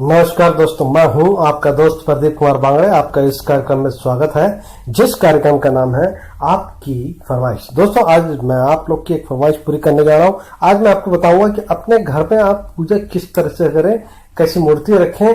नमस्कार दोस्तों, मैं हूं आपका दोस्त प्रदीप कुमार बांगड़े। आपका इस कार्यक्रम में स्वागत है, जिस कार्यक्रम का नाम है आपकी फरमाइश। दोस्तों, आज मैं आप लोग की एक फरमाइश पूरी करने जा रहा हूं। आज मैं आपको बताऊंगा कि अपने घर में आप पूजा किस तरह से करें, कैसी मूर्ति रखें,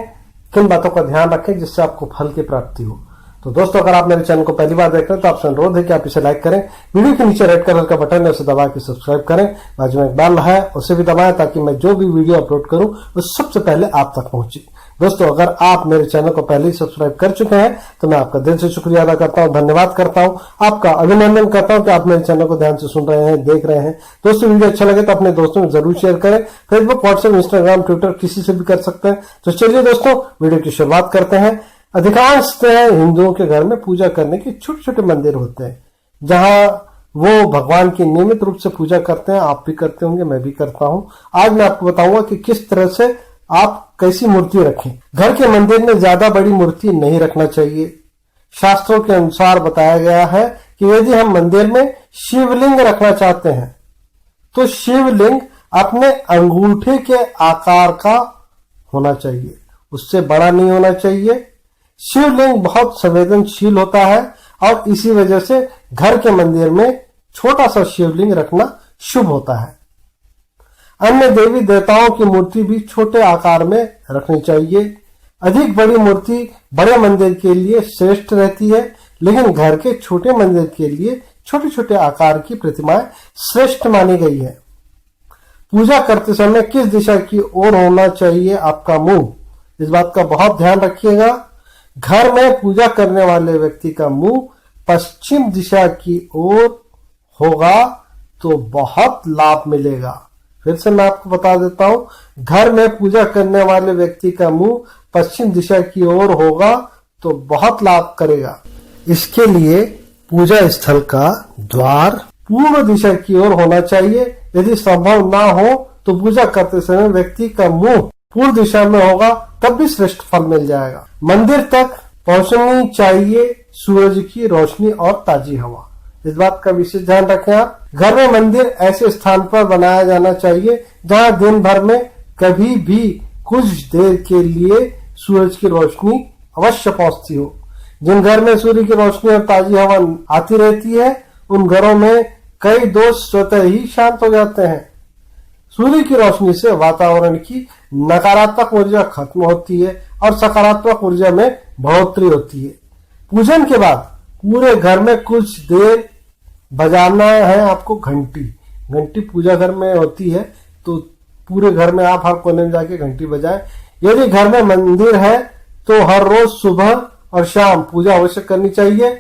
किन बातों का ध्यान रखें जिससे आपको फल की प्राप्ति हो। तो दोस्तों, अगर आप मेरे चैनल को पहली बार देख रहे हैं तो आपसे अनुरोध है कि आप इसे लाइक करें, वीडियो के नीचे रेड कलर का बटन है उसे दबा के सब्सक्राइब करें, बाजू में एक बेल है उसे भी दबाएं ताकि मैं जो भी वीडियो अपलोड करूं वो सबसे पहले आप तक पहुंचे। दोस्तों, अगर आप मेरे चैनल को पहले ही सब्सक्राइब कर चुके हैं तो मैं आपका दिल से शुक्रिया अदा करता हूं, धन्यवाद करता हूं, आपका अभिनंदन करता हूं कि आप मेरे चैनल को ध्यान से सुन रहे हैं, देख रहे हैं। दोस्तों, वीडियो अच्छा लगे तो अपने दोस्तों में जरूर शेयर करें। फेसबुक, व्हाट्सएप, इंस्टाग्राम, ट्विटर किसी से भी कर सकते हैं। तो चलिए दोस्तों, वीडियो की शुरुआत करते हैं। अधिकांश हिंदुओं के घर में पूजा करने के छोटे छोटे मंदिर होते हैं जहां वो भगवान की नियमित रूप से पूजा करते हैं। आप भी करते होंगे, मैं भी करता हूं। आज मैं आपको बताऊंगा कि किस तरह से आप कैसी मूर्ति रखें। घर के मंदिर में ज्यादा बड़ी मूर्ति नहीं रखना चाहिए। शास्त्रों के अनुसार बताया गया है कि यदि हम मंदिर में शिवलिंग रखना चाहते हैं तो शिवलिंग अपने अंगूठे के आकार का होना चाहिए, उससे बड़ा नहीं होना चाहिए। शिवलिंग बहुत संवेदनशील होता है और इसी वजह से घर के मंदिर में छोटा सा शिवलिंग रखना शुभ होता है। अन्य देवी देवताओं की मूर्ति भी छोटे आकार में रखनी चाहिए। अधिक बड़ी मूर्ति बड़े मंदिर के लिए श्रेष्ठ रहती है, लेकिन घर के छोटे मंदिर के लिए छोटे छोटे आकार की प्रतिमाएं श्रेष्ठ मानी गई है। पूजा करते समय किस दिशा की ओर होना चाहिए आपका मुंह, इस बात का बहुत ध्यान रखिएगा। घर में पूजा करने वाले व्यक्ति का मुंह पश्चिम दिशा की ओर होगा तो बहुत लाभ मिलेगा। फिर से मैं आपको बता देता हूं, घर में पूजा करने वाले व्यक्ति का मुंह पश्चिम दिशा की ओर होगा तो बहुत लाभ करेगा। इसके लिए पूजा स्थल का द्वार पूर्व दिशा की ओर होना चाहिए। यदि संभव ना हो तो पूजा करते समय व्यक्ति का मुंह पूर्व दिशा में होगा तब भी श्रेष्ठ फल मिल जाएगा। मंदिर तक पहुंचनी चाहिए सूरज की रोशनी और ताजी हवा, इस बात का विशेष ध्यान रखें आप। घर में मंदिर ऐसे स्थान पर बनाया जाना चाहिए जहां दिन भर में कभी भी कुछ देर के लिए सूरज की रोशनी अवश्य पहुंचती हो। जिन घर में सूर्य की रोशनी और ताजी हवा आती रहती है उन घरों में कई दोष स्वतः ही शांत हो जाते हैं। सूर्य की रोशनी से वातावरण की नकारात्मक ऊर्जा खत्म होती है और सकारात्मक ऊर्जा में बढ़ोतरी होती है। पूजन के बाद पूरे घर में कुछ देर बजाना है आपको घंटी। घंटी पूजा घर में होती है तो पूरे घर में आप हर कोने में जाके घंटी बजाएं। यदि घर में मंदिर है तो हर रोज सुबह और शाम पूजा अवश्य करनी चाहिए।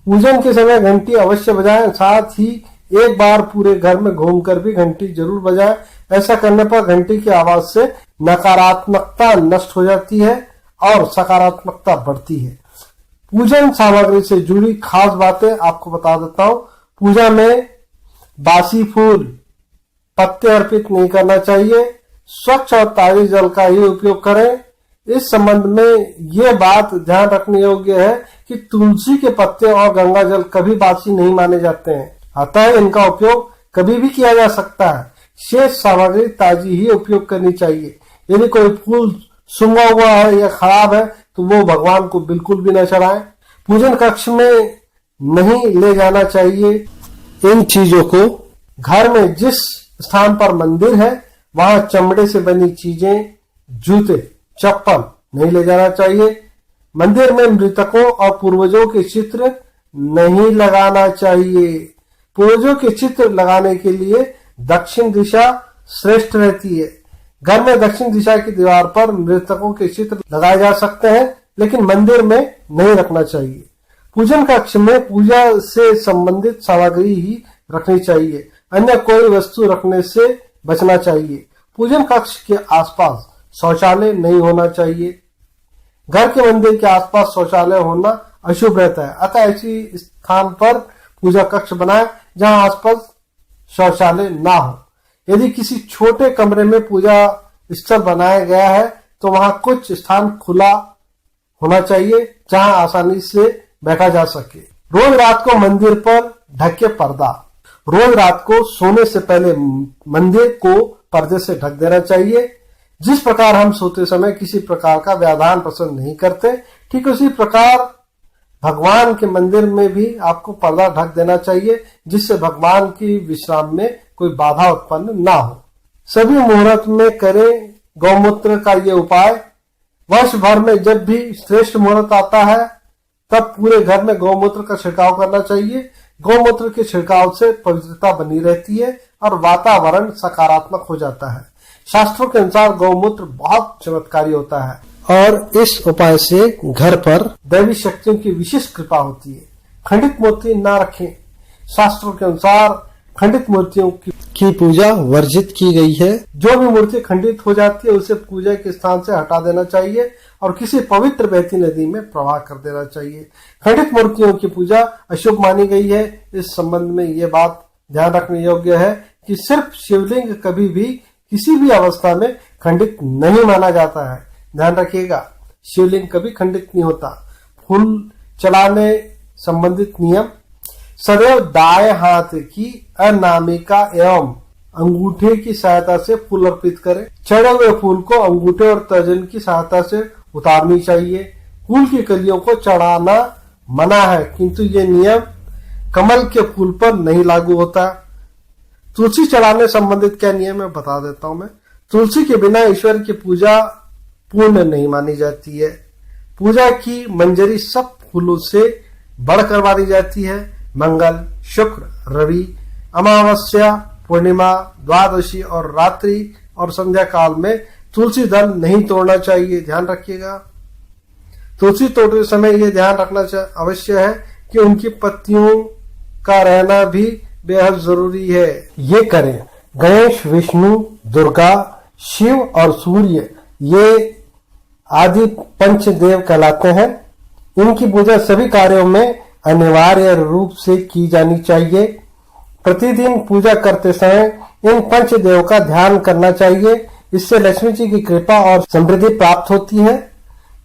पूजन के समय घंटी अवश्य बजाएं, साथ ही एक बार पूरे घर में घूमकर भी घंटी जरूर बजाएं। ऐसा करने पर घंटी की आवाज से नकारात्मकता नष्ट हो जाती है और सकारात्मकता बढ़ती है। पूजन सामग्री से जुड़ी खास बातें आपको बता देता हूं। पूजा में बासी फूल, पत्ते अर्पित नहीं करना चाहिए। स्वच्छ और ताजे जल का ही उपयोग करें। इस संबंध में यह बात ध्यान रखने योग्य है कि तुलसी के पत्ते और गंगा जल कभी बासी नहीं माने जाते हैं, अतः इनका उपयोग कभी भी किया जा सकता है। शेष सामग्री ताजी ही उपयोग करनी चाहिए। यदि कोई फूल सूंघा हुआ है या खराब है तो वो भगवान को बिल्कुल भी न चढ़ाएं। पूजन कक्ष में नहीं ले जाना चाहिए इन चीजों को। घर में जिस स्थान पर मंदिर है वहां चमड़े से बनी चीजें, जूते, चप्पल नहीं ले जाना चाहिए। मंदिर में मृतकों और पूर्वजों के चित्र नहीं लगाना चाहिए। पूर्वजों के चित्र लगाने के लिए दक्षिण दिशा श्रेष्ठ रहती है। घर में दक्षिण दिशा की दीवार पर मृतकों के चित्र लगाए जा सकते हैं, लेकिन मंदिर में नहीं रखना चाहिए। पूजन कक्ष में पूजा से संबंधित सामग्री ही रखनी चाहिए, अन्य कोई वस्तु रखने से बचना चाहिए। पूजन कक्ष के आसपास शौचालय नहीं होना चाहिए। घर के मंदिर के आसपास शौचालय होना अशुभ रहता है, अतः ऐसी स्थान पर पूजा कक्ष बनाए जहां आसपास शौचालय ना हो। यदि किसी छोटे कमरे में पूजा स्थल बनाया गया है तो वहां कुछ स्थान खुला होना चाहिए जहां आसानी से बैठा जा सके। रोज रात को मंदिर पर ढके पर्दा। रोज रात को सोने से पहले मंदिर को पर्दे से ढक देना चाहिए। जिस प्रकार हम सोते समय किसी प्रकार का व्यवधान पसंद नहीं करते, ठीक उसी प्रकार भगवान के मंदिर में भी आपको पर्दा ढक देना चाहिए, जिससे भगवान की विश्राम में कोई बाधा उत्पन्न ना हो। सभी मुहूर्त में करें गौमूत्र का ये उपाय। वर्ष भर में जब भी श्रेष्ठ मुहूर्त आता है तब पूरे घर में गौमूत्र का छिड़काव करना चाहिए। गौमूत्र के छिड़काव से पवित्रता बनी रहती है और वातावरण सकारात्मक हो जाता है। शास्त्रों के अनुसार गौमूत्र बहुत चमत्कारी होता है और इस उपाय से घर पर दैवी शक्तियों की विशेष कृपा होती है। खंडित मूर्ति न रखें। शास्त्रों के अनुसार खंडित मूर्तियों की पूजा वर्जित की गई है। जो भी मूर्ति खंडित हो जाती है उसे पूजा के स्थान से हटा देना चाहिए और किसी पवित्र बहती नदी में प्रवाह कर देना चाहिए। खंडित मूर्तियों की पूजा अशुभ मानी गई है। इस संबंध में ये बात ध्यान रखने योग्य है कि सिर्फ शिवलिंग कभी भी किसी भी अवस्था में खंडित नहीं माना जाता है। ध्यान रखिएगा, शिवलिंग कभी खंडित नहीं होता। फूल चढ़ाने संबंधित नियम। सदैव दाएं हाथ की अनामिका एवं अंगूठे की सहायता से फूल अर्पित करें। चढ़े हुए फूल को अंगूठे और तर्जन की सहायता से उतारनी चाहिए। फूल की कलियों को चढ़ाना मना है, किंतु ये नियम कमल के फूल पर नहीं लागू होता। तुलसी चढ़ाने संबंधित क्या नियम है बता देता हूं मैं। तुलसी के बिना ईश्वर की पूजा पूर्ण नहीं मानी जाती है। पूजा की मंजरी सब फूलों से बढ़कर मानी जाती है। मंगल, शुक्र, रवि, अमावस्या, पूर्णिमा, द्वादशी और रात्रि और संध्या काल में तुलसी दल नहीं तोड़ना चाहिए। ध्यान रखिएगा। तुलसी तोड़ते समय यह ध्यान रखना अवश्य है कि उनकी पत्तियों का रहना भी बेहद जरूरी है। ये करें। गणेश, विष्णु, दुर्गा, शिव और सूर्य ये आदि पंचदेव कहलाते हैं। इनकी पूजा सभी कार्यों में अनिवार्य रूप से की जानी चाहिए। प्रतिदिन पूजा करते समय इन पंचदेव का ध्यान करना चाहिए। इससे लक्ष्मी जी की कृपा और समृद्धि प्राप्त होती है।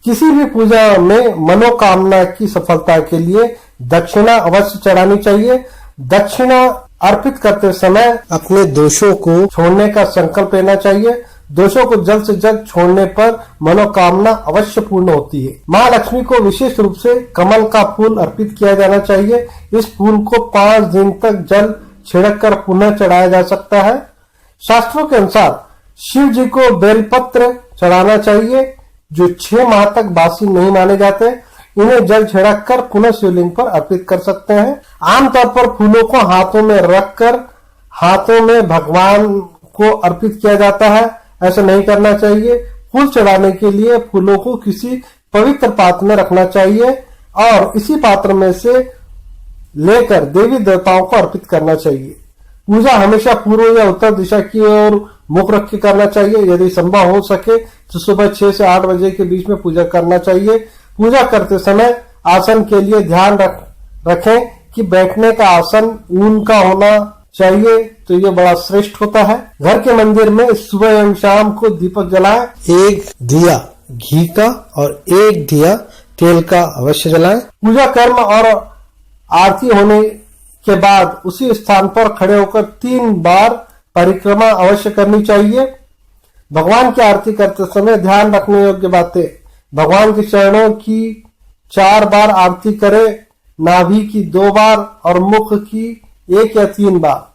किसी भी पूजा में मनोकामना की सफलता के लिए दक्षिणा अवश्य चढ़ानी चाहिए। दक्षिणा अर्पित करते समय अपने दोषों को छोड़ने का संकल्प लेना चाहिए। दोषों को जल्द से जल्द छोड़ने पर मनोकामना अवश्य पूर्ण होती है। महालक्ष्मी को विशेष रूप से कमल का फूल अर्पित किया जाना चाहिए। इस फूल को 5 दिन तक जल छिड़क कर पुनः चढ़ाया जा सकता है। शास्त्रों के अनुसार शिव जी को बेलपत्र चढ़ाना चाहिए, जो 6 माह तक बासी नहीं माने जाते। इन्हें जल छिड़क कर पुनः शिवलिंग पर अर्पित कर सकते हैं। आमतौर पर फूलों को हाथों में रखकर हाथों में भगवान को अर्पित किया जाता है। ऐसा नहीं करना चाहिए। फूल चढ़ाने के लिए फूलों को किसी पवित्र पात्र में रखना चाहिए और इसी पात्र में से लेकर देवी देवताओं को अर्पित करना चाहिए। पूजा हमेशा पूर्व या उत्तर दिशा की ओर मुख रख के करना चाहिए। यदि संभव हो सके तो सुबह 6 से 8 बजे के बीच में पूजा करना चाहिए। पूजा करते समय आसन के लिए ध्यान रखें कि बैठने का आसन ऊन का होना चाहिए, तो ये बड़ा श्रेष्ठ होता है। घर के मंदिर में सुबह एवं शाम को दीपक जलाएं। 1 दिया घी का और 1 दिया तेल का अवश्य जलाएं। पूजा कर्म और आरती होने के बाद उसी स्थान पर खड़े होकर 3 बार परिक्रमा अवश्य करनी चाहिए। भगवान की आरती करते समय ध्यान रखने योग्य बातें। भगवान के चरणों की 4 बार आरती करें, नाभि की 2 बार और मुख की 1 या 3 बार।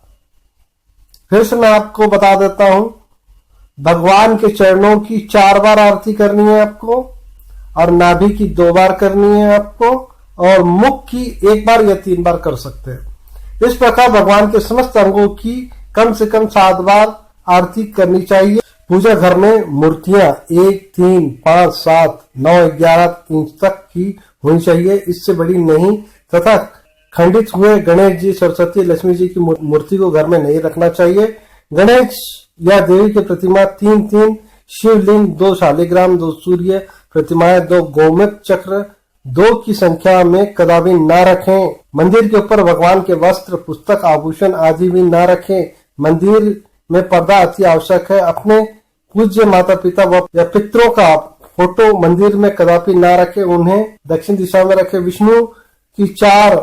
फिर से मैं आपको बता देता हूं, भगवान के चरणों की 4 बार आरती करनी है आपको और नाभि की 2 बार करनी है आपको और मुख की 1 बार या 3 बार कर सकते हैं। इस प्रकार भगवान के समस्त अंगों की कम से कम 7 बार आरती करनी चाहिए। पूजा घर में मूर्तियां 1, 3, 5, 7, 9, 11 इंच तक की होनी चाहिए, इससे बड़ी नहीं। तथा खंडित हुए गणेश जी, सरस्वती, लक्ष्मी जी की मूर्ति को घर में नहीं रखना चाहिए। गणेश या देवी की प्रतिमा 3-3, शिवलिंग 2 शालिग्राम, 2 सूर्य प्रतिमाएं, 2 गोमुख चक्र, 2 की संख्या में कदापि न रखें। मंदिर के ऊपर भगवान के वस्त्र, पुस्तक, आभूषण आदि भी न रखें। मंदिर में पर्दा अति आवश्यक है। अपने पूज्य माता पिता व या पितरों का फोटो मंदिर में कदापि न रखें, उन्हें दक्षिण दिशा में रखें। विष्णु की 4,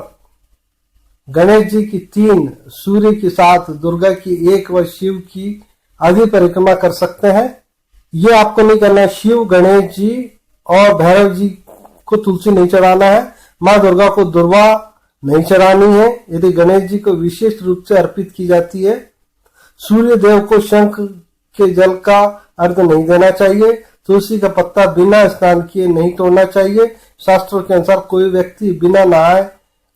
गणेश जी की 3, सूर्य की 7, दुर्गा की 1 व शिव की आदि परिक्रमा कर सकते हैं। ये आपको नहीं करना है। शिव, गणेश जी और भैरव जी को तुलसी नहीं चढ़ाना है। माँ दुर्गा को दुर्वा नहीं चढ़ानी है, यदि गणेश जी को विशेष रूप से अर्पित की जाती है। सूर्य देव को शंख के जल का अर्घ नहीं देना चाहिए। तुलसी का पत्ता बिना स्नान किए नहीं तोड़ना चाहिए। शास्त्रों के अनुसार कोई व्यक्ति बिना नहाए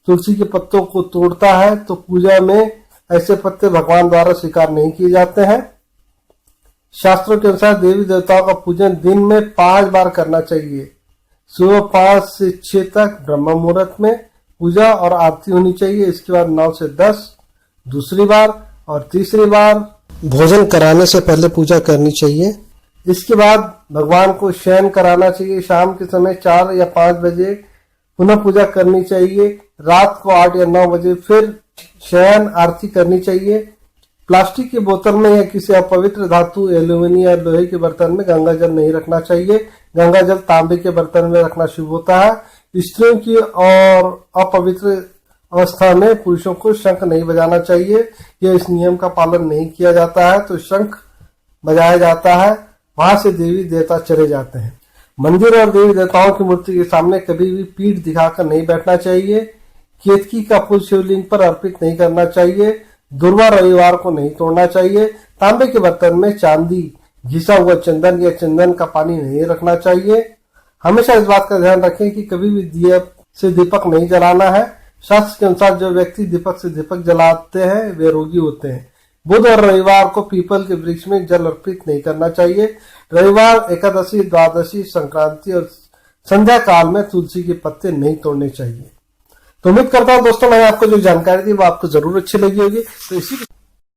तुलसी के पत्तों को तोड़ता है तो पूजा में ऐसे पत्ते भगवान द्वारा स्वीकार नहीं किए जाते हैं। शास्त्रों के अनुसार देवी देवताओं का पूजन दिन में 5 बार करना चाहिए। सुबह 5 से 6 तक ब्रह्म मुहूर्त में पूजा और आरती होनी चाहिए। इसके बाद 9 से 10 दूसरी बार और तीसरी बार भोजन कराने से पहले पूजा करनी चाहिए। इसके बाद भगवान को शयन कराना चाहिए। शाम के समय 4 या 5 बजे पुनः पूजा करनी चाहिए। रात को 8 या 9 बजे फिर शयन आरती करनी चाहिए। प्लास्टिक की बोतल में या किसी अपवित्र धातु, एल्यूमिनियम या लोहे के बर्तन में गंगा जल नहीं रखना चाहिए। गंगा जल तांबे के बर्तन में रखना शुभ होता है। स्त्रियों की और अपवित्र अवस्था में पुरुषों को शंख नहीं बजाना चाहिए। यह इस नियम का पालन नहीं किया जाता है तो शंख बजाया जाता है, वहां से देवी देवता चले जाते हैं। मंदिर और देवी देवताओं की मूर्ति के सामने कभी भी पीठ दिखाकर नहीं बैठना चाहिए। केतकी का फूल शिवलिंग पर अर्पित नहीं करना चाहिए। दुर्वा रविवार को नहीं तोड़ना चाहिए। तांबे के बर्तन में चांदी, घिसा हुआ चंदन या चंदन का पानी नहीं रखना चाहिए। हमेशा इस बात का ध्यान रखें कि कभी भी दीप से दीपक नहीं जलाना है। शास्त्र के अनुसार जो व्यक्ति दीपक से दीपक जलाते हैं वे रोगी होते हैं। बुध और रविवार को पीपल के वृक्ष में जल अर्पित नहीं करना चाहिए। रविवार, एकादशी, द्वादशी, संक्रांति और संध्या काल में तुलसी के पत्ते नहीं तोड़ने चाहिए। तो उम्मीद करता हूं दोस्तों मैंने आपको जो जानकारी दी वो आपको जरूर अच्छी लगी होगी। तो इसी